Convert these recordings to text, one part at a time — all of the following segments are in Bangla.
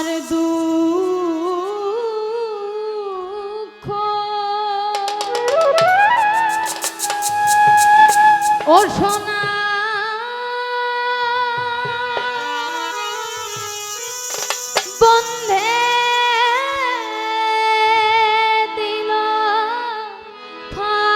আমার দুঃখ ও সোনা বন্ধে দিল ফাঁকি।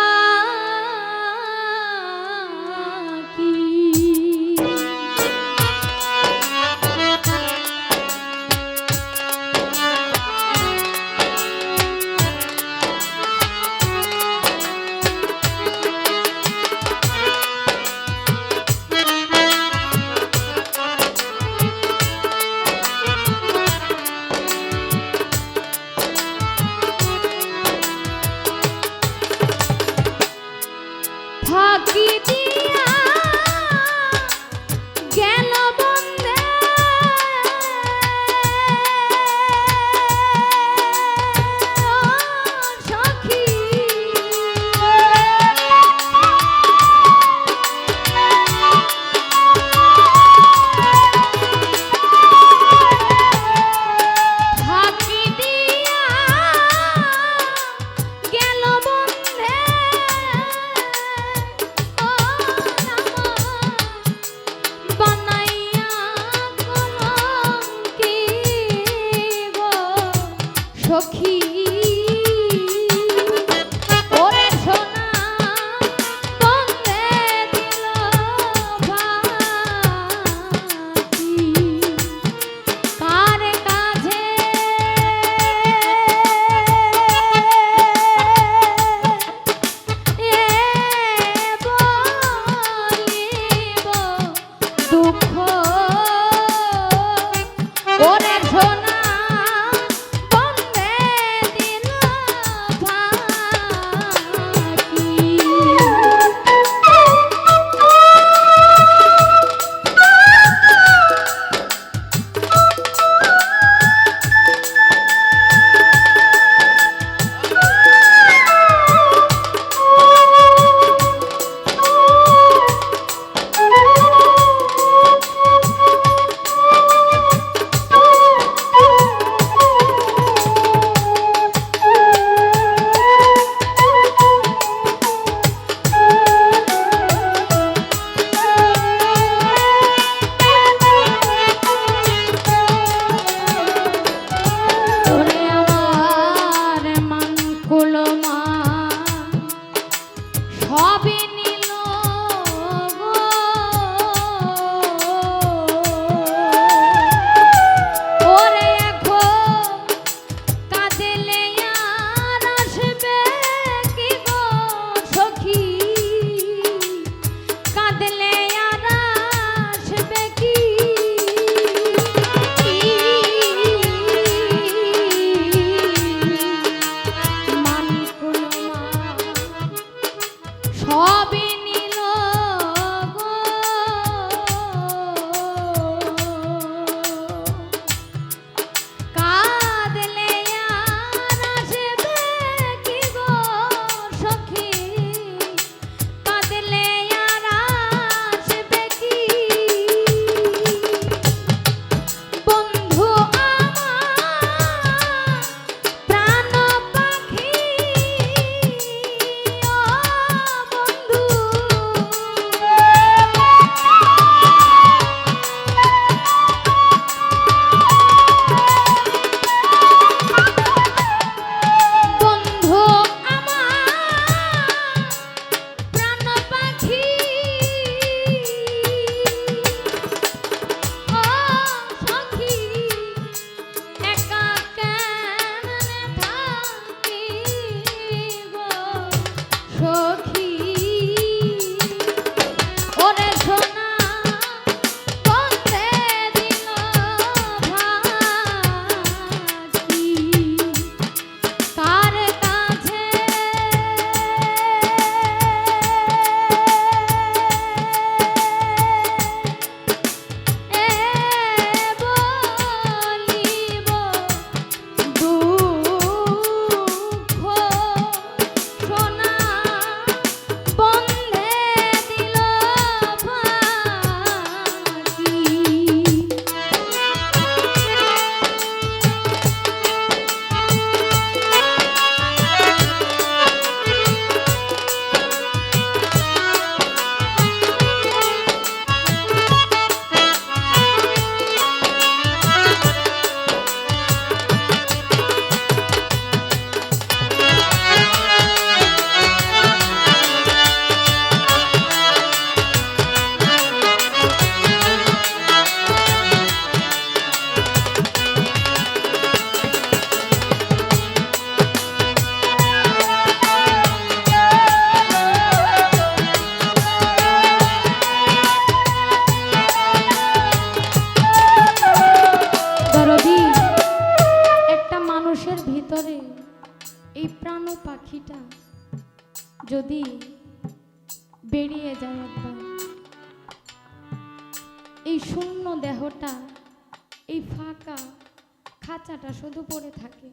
খাঁচাটা শুধু পড়ে থাকে।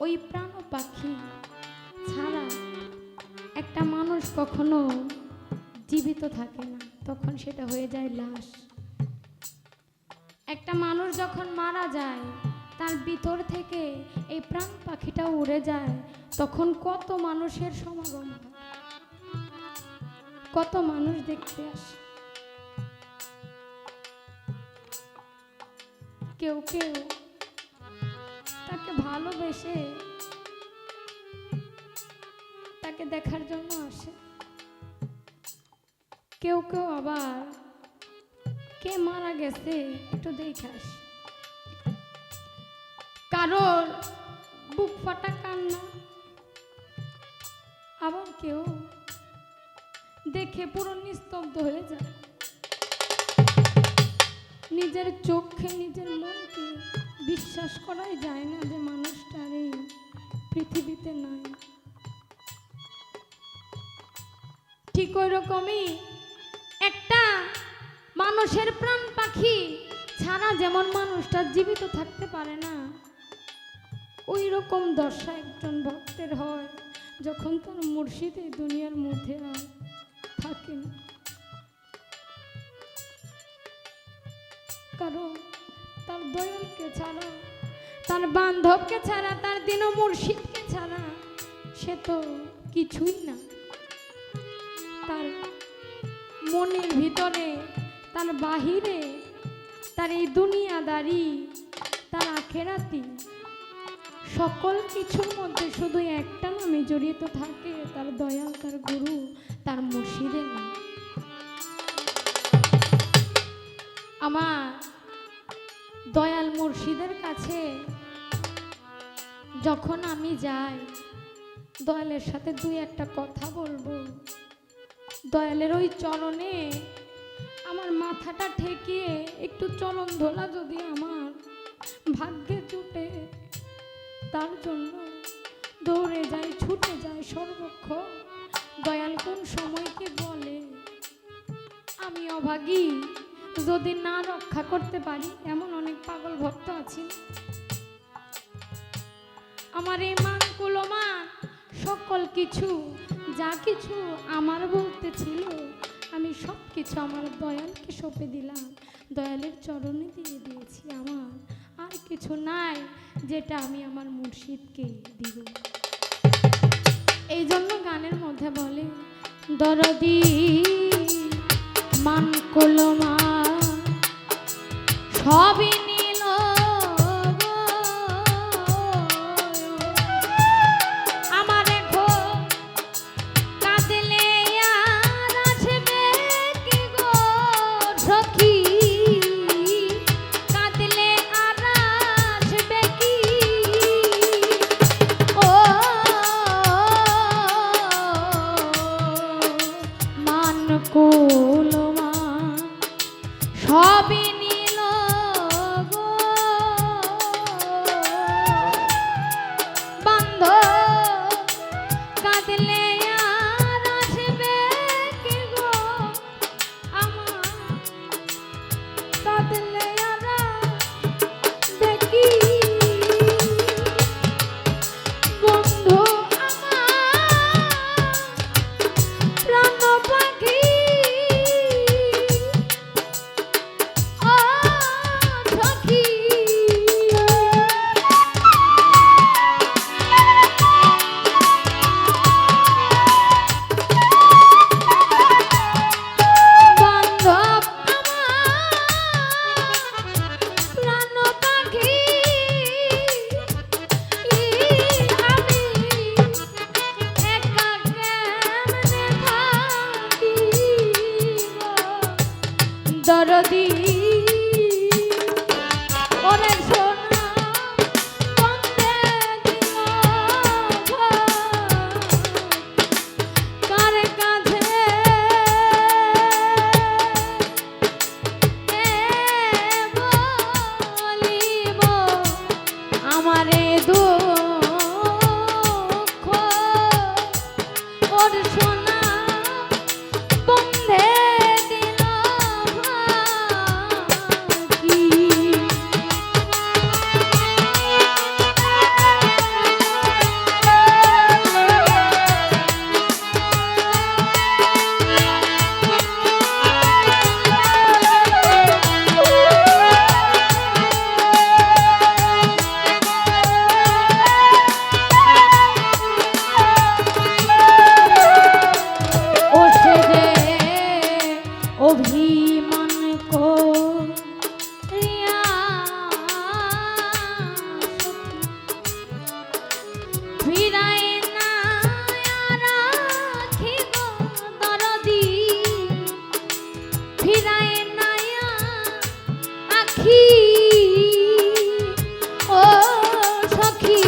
ওই প্রাণ পাখি ছাড়া একটা মানুষ কখনো জীবিত থাকে না, তখন সেটা হয়ে যায় লাশ। একটা মানুষ যখন মারা যায়, তার ভিতর থেকে এই প্রাণ পাখিটা উড়ে যায়, তখন কত মানুষের সমাগম হয়, কত মানুষ দেখতে আসে। কেউ কেউ তাকে ভালোবেসে তাকে দেখার জন্য আসে, কেউ কেউ আবার কে মারা গেছে একটু দেখে আসে। কারোর বুক ফাটা কান্না, আবার কেউ দেখে পুরো নিস্তব্ধ হয়ে যায়। নিজের চোখে নিজের মনকে বিশ্বাস করাই যায় না যে মানুষটার এই পৃথিবীতে নাই। ঠিক ওই রকমই একটা মানুষের প্রাণ পাখি ছাড়া যেমন মানুষটা জীবিত থাকতে পারে না, ওই রকম দশা একজন ভক্তের হয় যখন তার মুর্শিদ এই দুনিয়ার মধ্যে আর থাকে না। কারণ তার দয়ালকে ছাড়া, তার বান্ধবকে ছাড়া, তার দিন মুর্শিদকে ছাড়া সে তো কিছুই না। তার মনের ভিতরে, তার বাহিরে, তার এই দুনিয়াদারি, তার আখেরাতি, সকল কিছুর মধ্যে শুধু একটা নামে জড়িত থাকে, তার দয়াল, তার গুরু, তার মুর্শিদের নাম। আমার দয়াল মুর্শিদের কাছে যখন আমি যাই, দয়ালের সাথে দুই একটা কথা বলবো, দয়ালের ওই চরণে আমার মাথাটা ঠেকিয়ে একটু চরণ ধোলা যদি আমার ভাগ্যে জুটে, তার জন্য দৌড়ে যাই, ছুটে যাই সর্বক্ষণ। দয়াল কোন সময়কে বলে আমি অভাগী, যদি না রক্ষা করতে পারি, এমন অনেক পাগল ভক্ত আছি। আমার এই মান কুলমান সকল কিছু, যা কিছু আমার বলতে ছিল, আমি সব কিছু আমার দয়ালকে সঁপে দিলাম, দয়ালের চরণে দিয়ে দিয়েছি। আমার আর কিছু নাই যেটা আমি আমার মুর্শিদকে দিব। এই জন্য গানের মধ্যে বলে দরদি মান কুলমান সবই নিল, আমার এখন কাঁদলে আর আসবে কি গো সখী, কাঁদলে আর আসবে কি, ও মান কুলমান সবই নিল গো বান্ধব, কাঁদলে আর আসবে কি গো আমার, কাঁদলে আর আসবে কি বন্ধু আমার প্রাণ পাখি, ও সখী। বান্ধব আমার আখি ও সখী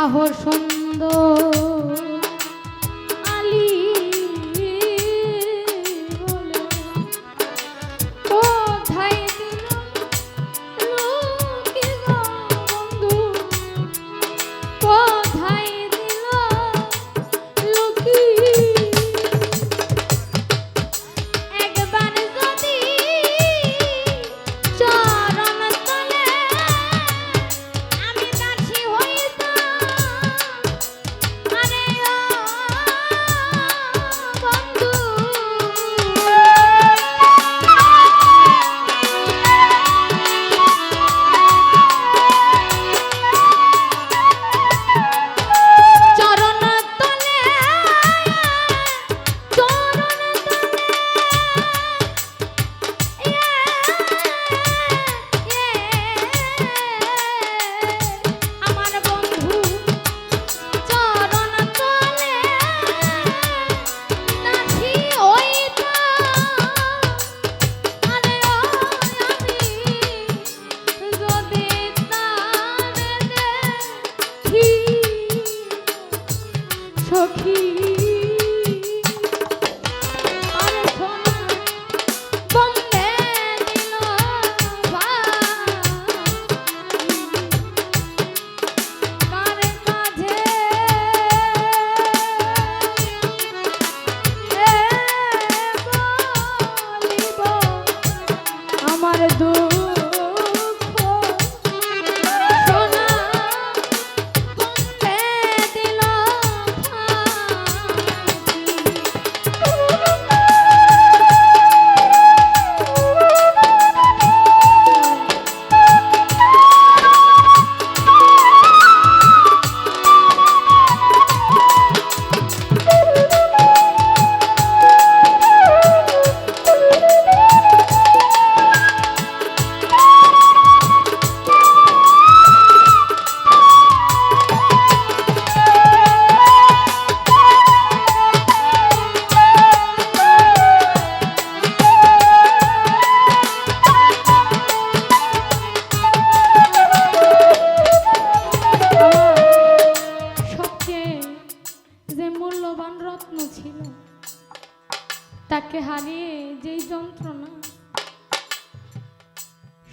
শহর সুন্দর আলী বলে কোথায় দিল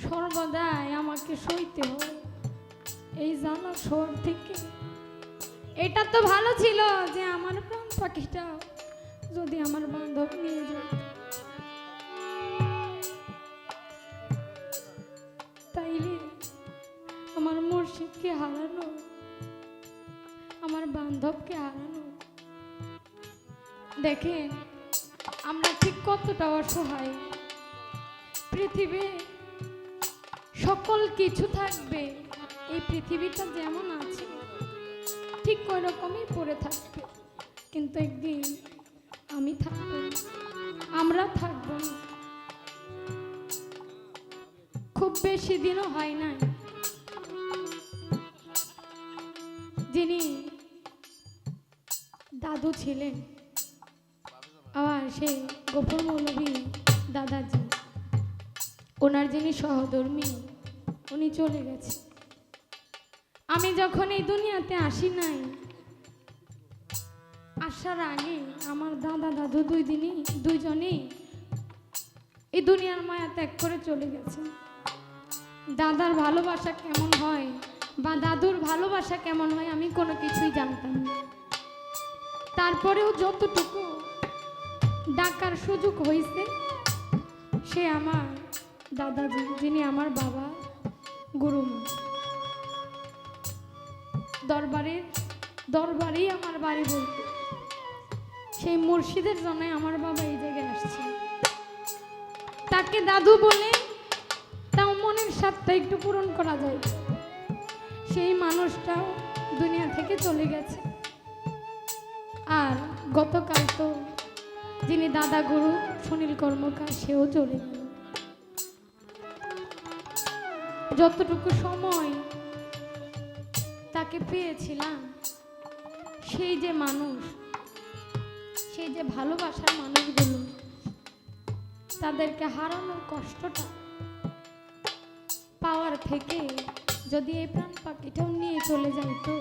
সর্বদাই আমাকে সইতে হয় এই জ্বালা শহর থেকে। এটা তো ভালো ছিল যে আমার প্রাণ পাখিটা যদি আমার বান্ধব নিয়ে যেত, তাইলে আমার মুর্শিদকে হারানো, আমার বান্ধবকে হারানো। দেখেন আমরা ঠিক কতটা অসহায়। পৃথিবী সকল কিছু থাকবে, এই পৃথিবীটা যেমন আছে ঠিক ওই রকমই পড়ে থাকবে, কিন্তু একদিন আমি থাকবো না, আমরা থাকবো না। খুব বেশি দিনও হয় না যিনি দাদু ছিলেন, আবার সেই গফুর মৌলভী দাদাজি, ওনার যিনি সহধর্মী, উনি চলে গেছে। আমি যখন এই দুনিয়াতে আসি নাই, আসার আগে আমার দাদা দাদু দুইজনেই এই দুনিয়ার মায়া ত্যাগ করে চলে গেছে। দাদার ভালোবাসা কেমন হয় বা দাদুর ভালোবাসা কেমন হয় আমি কোনো কিছুই জানতাম না। তারপরেও যতটুকু ডাকার সুযোগ হয়েছে, সে আমার দাদাজি, যিনি আমার বাবা গুরুমা, দরবারেই আমার বাড়ি বলতে, সেই মুর্শিদের জন্য আমার বাবা এই জায়গায় আসছে। তাকে দাদু বলে তাও মনের স্বাদটা একটু পূরণ করা যায়। সেই মানুষটাও দুনিয়া থেকে চলে গেছে। আর গতকাল তো যিনি দাদা গুরু সুনীল কর্মকার, সেও চলে গেল। যতটুকু সময় তাকে পেয়েছিলাম, সেই যে মানুষ, সেই যে ভালোবাসার মানুষগুলো, তাদেরকে হারানোর কষ্টটা পাওয়ার থেকে যদি এই প্রাণ পাখিটাও নিয়ে চলে যাইতো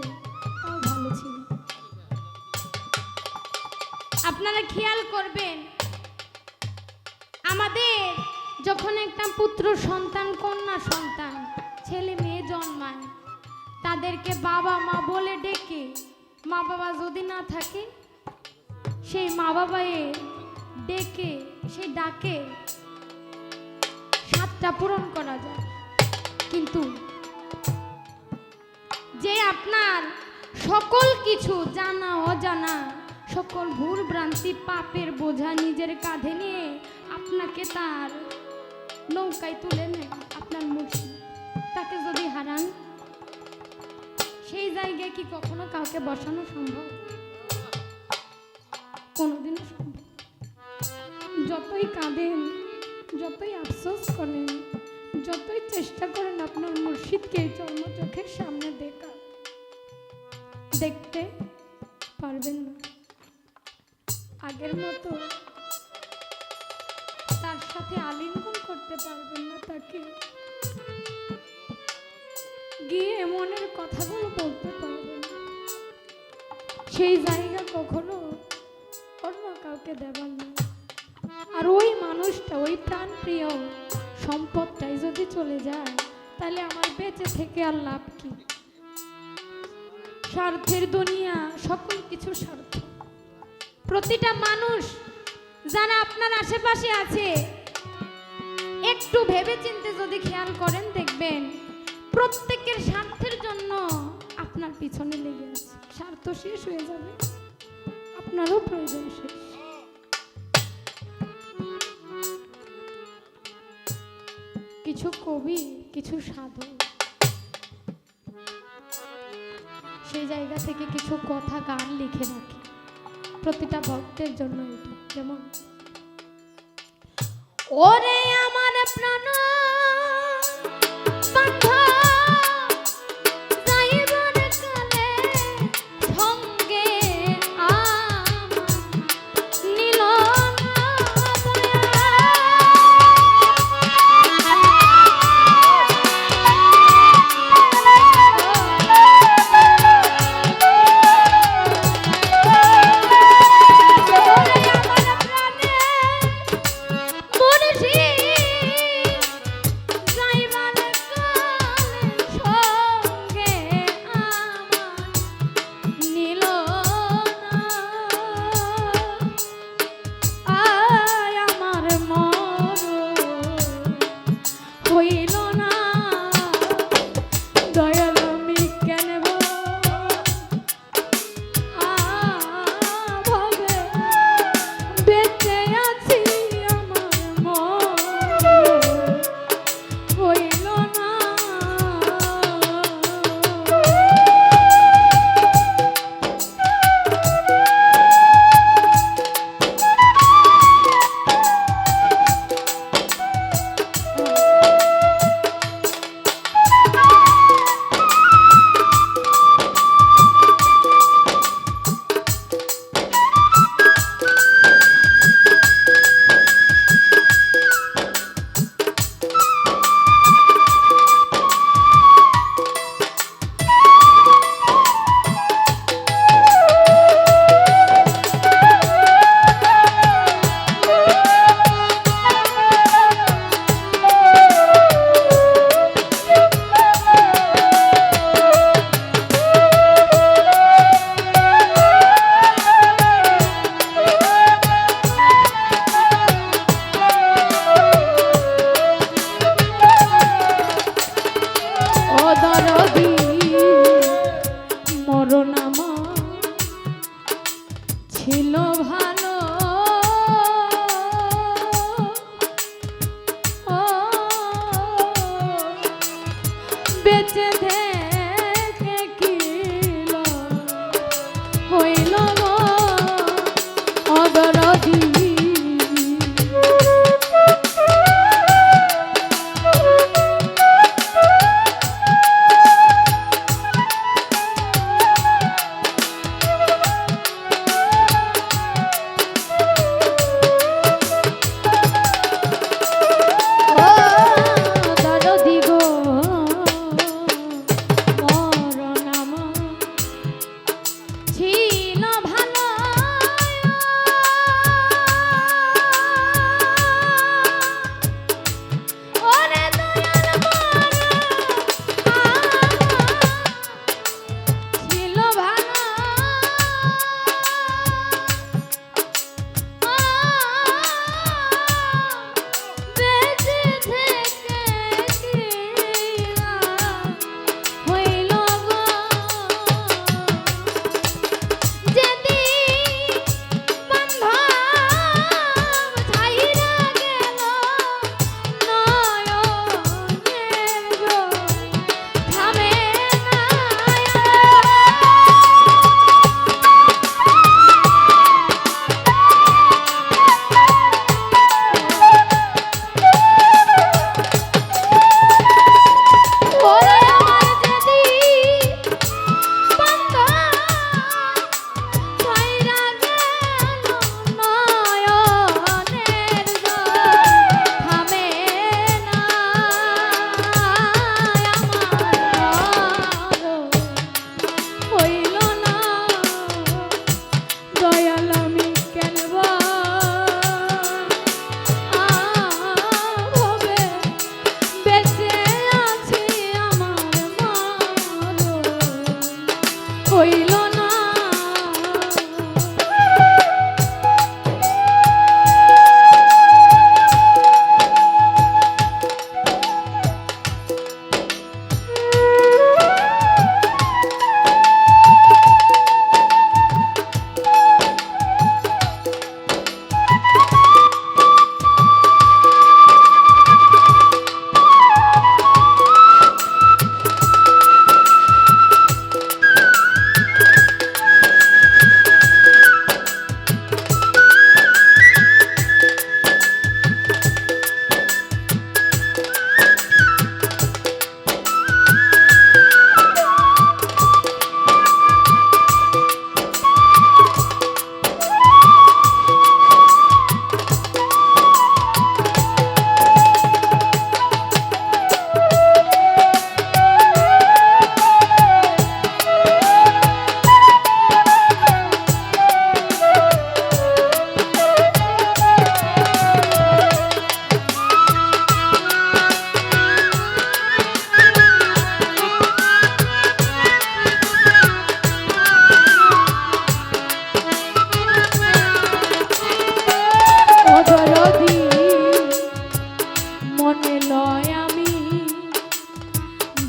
তাও ভালো ছিল। আপনারা খেয়াল করবেন, আমাদের যখন একটা পুত্র সন্তান, কন্যা সন্তান, ছেলে মেয়ে জন্মায়, তাদেরকে বাবা মা বলে ডেকে, মা বাবা যদি না থাকে, সেই মা বাবায়ে ডেকে, সেই ডাকে স্বাদটা পূরণ করা যায়। কিন্তু যে আপনার সকল কিছু জানা অজানা, সকল ভুল ভ্রান্তি পাপের বোঝা নিজের কাঁধে নিয়ে আপনাকে তার নৌকায় তুলে নেয় আপনার মুর্শিদ, তাকে যদি হারান, সেই জায়গায় কি কখনো কাউকে বসানো সম্ভব? কোনোদিনও সম্ভব। যতই কাঁদেন, যতই আফসোস করেন, যতই চেষ্টা করেন আপনার মুর্শিদকে চর্ম চোখের সামনে দেখতে পারবেন না। আগের মতো তার সাথে আলিঙ্গন করতে পারবেন না, তাকে গিয়ে মনের কথাগুলো বলতে পারবেন না। সেই জায়গা কখনো অন্য কাউকে দেবার না। আর ওই মানুষটা, ওই প্রাণপ্রিয় সম্পদটাই যদি চলে যায়, তাহলে আমার বেঁচে থেকে আর লাভ কি? স্বার্থের দুনিয়া, সকল কিছু স্বার্থ। প্রতিটা মানুষ যারা আপনার আশেপাশে আছে, একটু ভেবে চিন্তে যদি খেয়াল করেন, দেখবেন প্রত্যেকের স্বার্থের জন্য আপনার পিছনে লেগে আছে। স্বার্থ শেষ হয়ে যাবে, আপনারও প্রয়োজন শেষ। কিছু কবি, কিছু সাধু সেই জায়গা থেকে কিছু কথা, গান লিখে রাখে প্রতিটা ভক্তের জন্য। এটা যেমন, ওরে আমার প্রাণ বেঁচে থেকে কি হইল গো অদরদি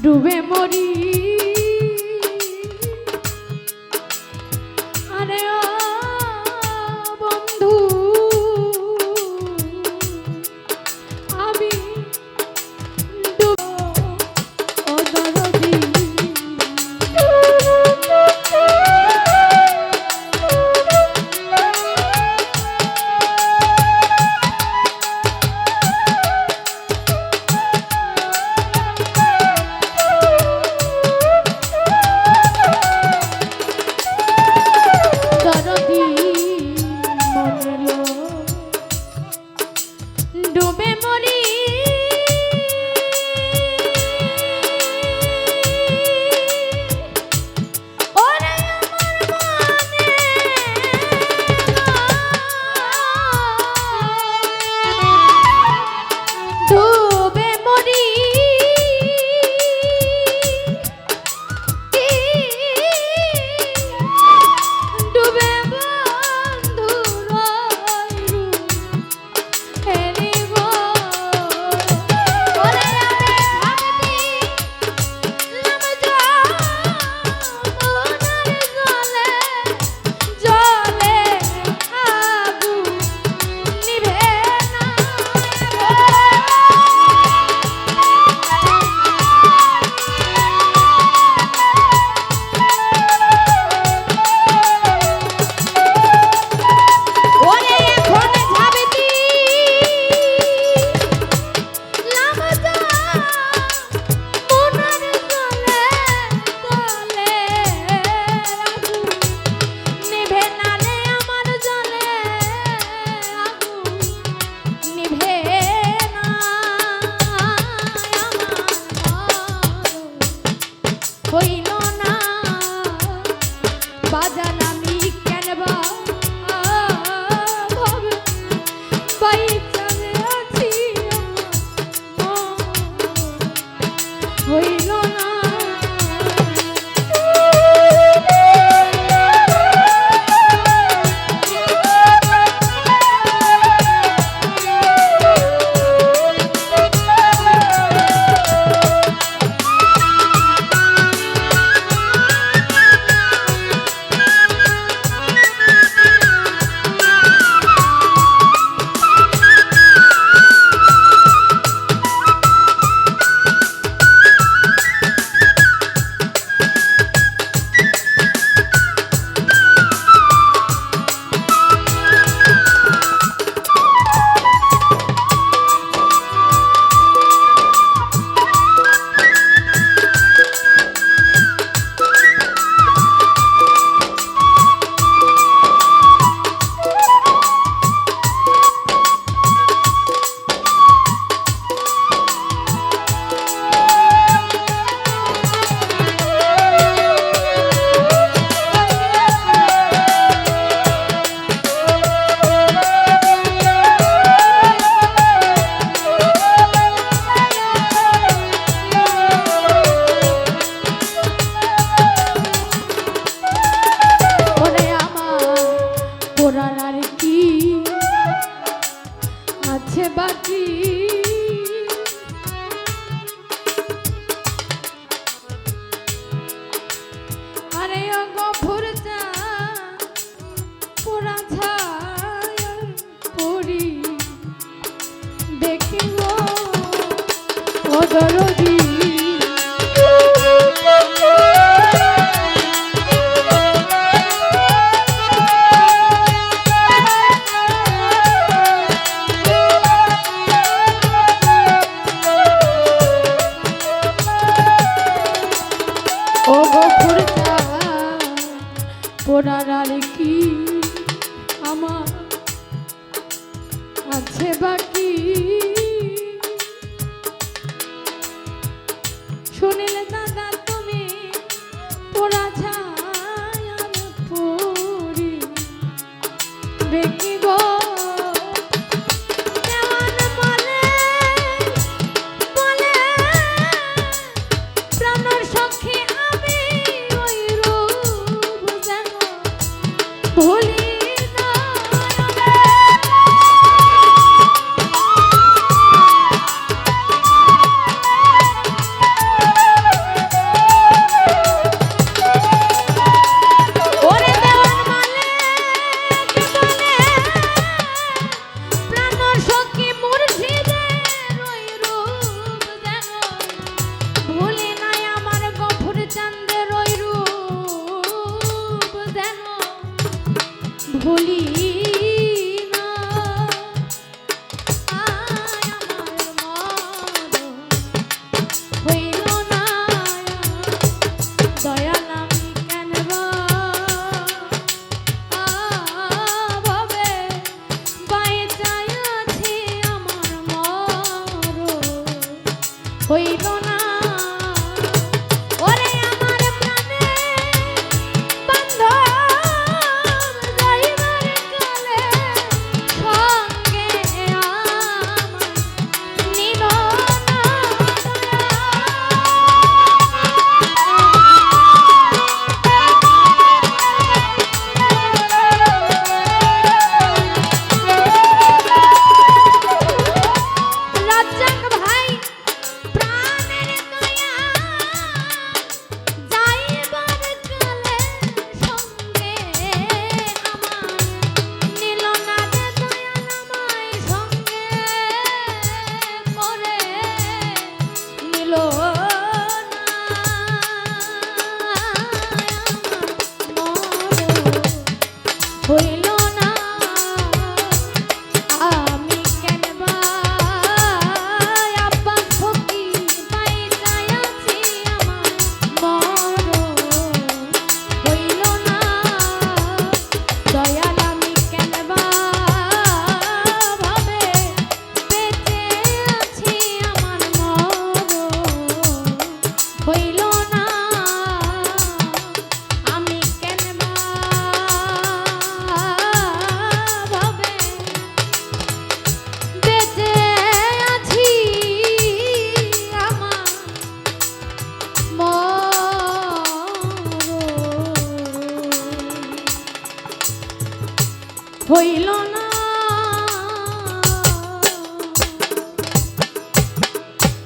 ডুবে মরি আরে ও বন্ধু আমি ও দরদি হইল না বাজান আমি কেন বা ভাবে বাইচারে আছি হইল না বাকি আরে গফুর চা পোড়া ছায়া পড়ি দেখিব ও দরদি পোড়ার আর কি আমার আছে বাকি শুনিলে দাদা তুমি পোড়া ছায়ার পড়ি দেখিব হইল না